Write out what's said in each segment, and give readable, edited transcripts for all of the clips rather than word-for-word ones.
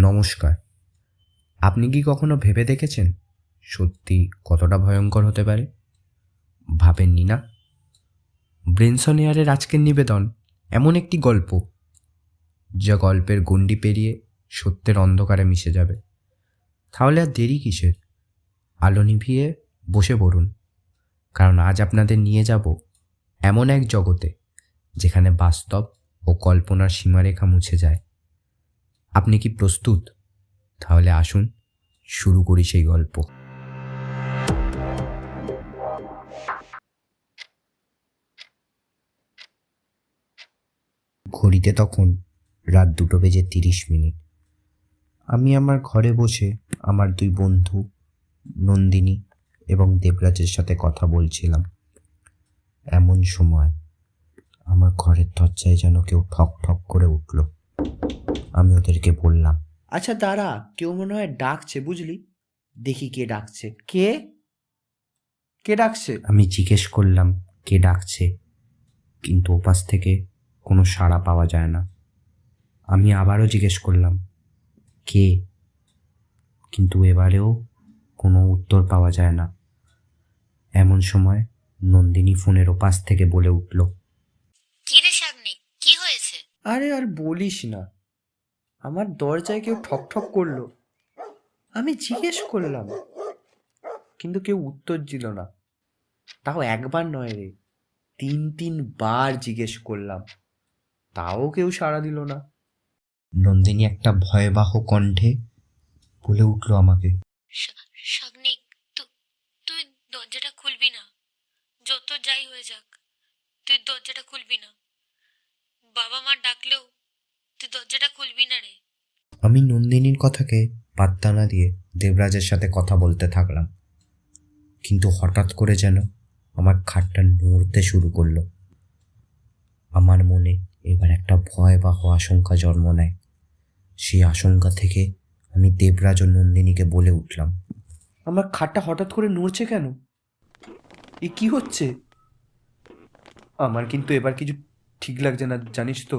নমস্কার। আপনি কি কখনো ভেবে দেখেছেন সত্যি কতটা ভয়ঙ্কর হতে পারে? ভাবেননি না? ব্রেনসন এয়ারের আজকের নিবেদন এমন একটি গল্প যা গল্পের গণ্ডি পেরিয়ে সত্যের অন্ধকারে মিশে যাবে। তাহলে আর দেরি কিসের? আলো নিভিয়ে বসে পড়ুন, কারণ আজ আপনাদের নিয়ে যাব এমন এক জগতে যেখানে বাস্তব ও কল্পনার সীমারেখা মুছে যায়। আপনি কি প্রস্তুত? তাহলে আসুন শুরু করি সেই গল্প। ঘড়িতে তখন রাত 2:30। আমি আমার ঘরে বসে আমার দুই বন্ধু নন্দিনী এবং দেবরাজের সাথে কথা বলছিলাম। এমন সময় আমার ঘরের দরজায় যেন কেউ ঠক ঠক করে উঠল। আমি ওদেরকে বললাম, আচ্ছা দাঁড়া, কেউ মনে হয় ডাকছে, বুঝলি? দেখি কে ডাকছে। কে কে ডাকছে? আমি জিজ্ঞেস করলাম কে ডাকছে, কিন্তু ওপাশ থেকে কোনো সাড়া পাওয়া যায় না। আমি আবারও জিজ্ঞেস করলাম কে, কিন্তু এবারেও কোনো উত্তর পাওয়া যায় না। এমন সময় নন্দিনী ফোনের ওপাশ থেকে বলে উঠল, কি রে শাগনিক, কি হয়েছে? আরে আর বলিস না, আমার দরজায় কেউ ঠক ঠক করলো। আমি জিজ্ঞেস করলাম, কিন্তু কেউ উত্তর দিল না। তাও একবার নয় রে, 3-3 বার জিজ্ঞেস করলাম, তাও কেউ সাড়া দিল না। নন্দিনী একটা ভয়াবহ কণ্ঠে বলে উঠল আমাকে, শাগনিক, তুই দরজাটা খুলবি না? যত যাই হয়ে যাক, তুই দরজাটা খুলবি না। বাবা মা ডাকলেও তুই দরজাটা খুলবি না রে। আমি নন্দিনীর কথাকে পাত্তা না দিয়ে দেবরাজের সাথে কথা বলতে থাকলাম, কিন্তু হঠাৎ করে যেন আমার খাটটা নড়তে শুরু করলো। আমার মনে এবার একটা ভয়াবহ আশঙ্কা জন্ম নেয়। সেই আশঙ্কা থেকে আমি দেবরাজ ও নন্দিনীকে বলে উঠলাম, আমার খাটটা হঠাৎ করে নড়ছে কেন? এ কি হচ্ছে? আমার কিন্তু এবার কিছু ঠিক লাগছে না, জানিস তো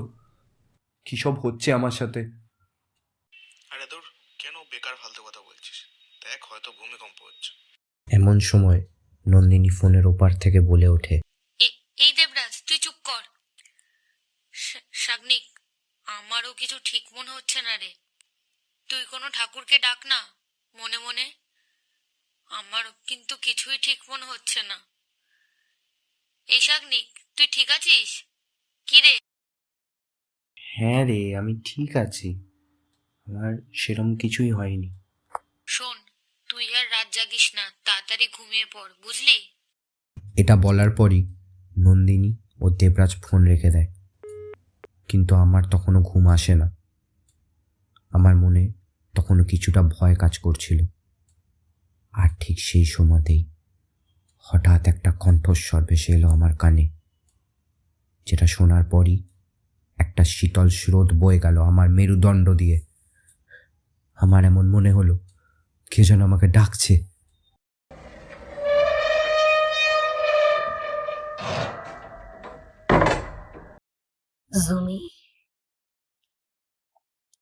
কি সব হচ্ছে আমার সাথে। আরে তোর কেন বেকার ফালতু কথা বলছিস? দেখ, হয়তো ভূমিকম্প হচ্ছে। এমন সময় নন্দিনী ফোনের ওপার থেকে বলে ওঠে, এই দেবরাজ, তুই চুপ কর। শাগনিক, আমারও কিছু ঠিক মনে হচ্ছে না রে। তুই কোনো ঠাকুরকে ডাক না মনে মনে। আমার কিন্তু কিছুই ঠিক মনে হচ্ছে না। এই শাগনিক, তুই ঠিক আছিস? কি রে? হ্যাঁ রে, আমি ঠিক আছি, আমার সেরম কিছুই হয়নি। শোন, তুই আর রাত জাগিস না, তাড়াতাড়ি ঘুমিয়ে পড়, বুঝলি? এটা বলার পরই নন্দিনী ও দেবরাজ ফোন রেখে দেয়, কিন্তু আমার তখনও ঘুম আসে না। আমার মনে তখনও কিছুটা ভয় কাজ করছিল। আর ঠিক সেই সময়তেই হঠাৎ একটা কণ্ঠস্বর ভেসে এলো আমার কানে, যেটা শোনার পরই একটা শীতল স্রোত বয়ে গেল আমার মেরুদণ্ড দিয়ে। আমার এমন মনে হলো কে যেন আমাকে ডাকছে। জুমি,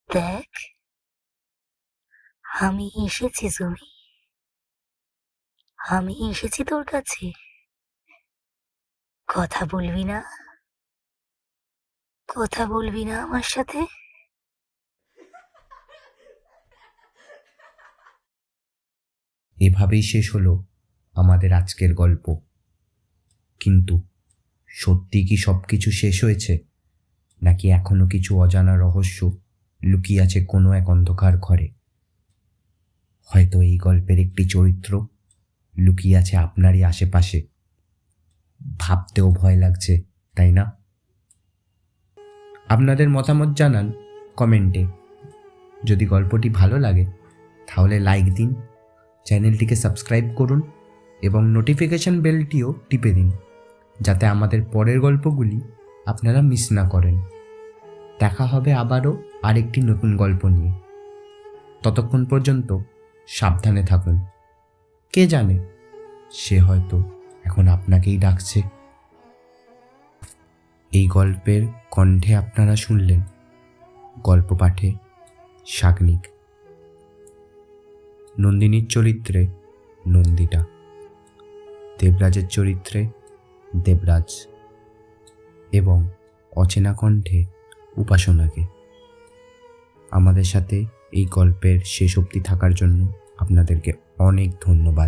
দেখ, আমি এসেছি জুমি, আমি এসেছি তোর কাছে। কথা বলবি না? কথা বলবি না আমার সাথে? এভাবেই শেষ হলো আমাদের আজকের গল্প। কিন্তু সত্যি কি সব কিছু শেষ হয়েছে, নাকি এখনো কিছু অজানা রহস্য লুকিয়ে আছে কোনো এক অন্ধকার ঘরে? হয়তো এই গল্পের একটি চরিত্র লুকিয়ে আছে আপনারই আশেপাশে। ভাবতেও ভয় লাগছে, তাই না? আপনাদের মতামত জানান কমেন্টে। যদি গল্পটি ভালো লাগে তাহলে লাইক দিন, চ্যানেলটিকে সাবস্ক্রাইব করুন এবং নোটিফিকেশন বেলটিও টিপে দিন, যাতে আমাদের পরের গল্পগুলি আপনারা মিস না করেন। দেখা হবে আবারও আরেকটি নতুন গল্প নিয়ে। ততক্ষণ পর্যন্ত সাবধানে থাকুন। কে জানে, সে হয়তো এখন আপনাকেই ডাকছে। এই গল্পের কণ্ঠে আপনারা শুনলেন গল্প পাঠে শাগনিক। নন্দিনীর চরিত্রে নন্দিতা, দেবরাজের চরিত্রে দেবরাজ এবং অচেনা কণ্ঠে উপাসনাকে। আমাদের সাথে এই গল্পের শেষ অবধি থাকার জন্য আপনাদেরকে অনেক ধন্যবাদ।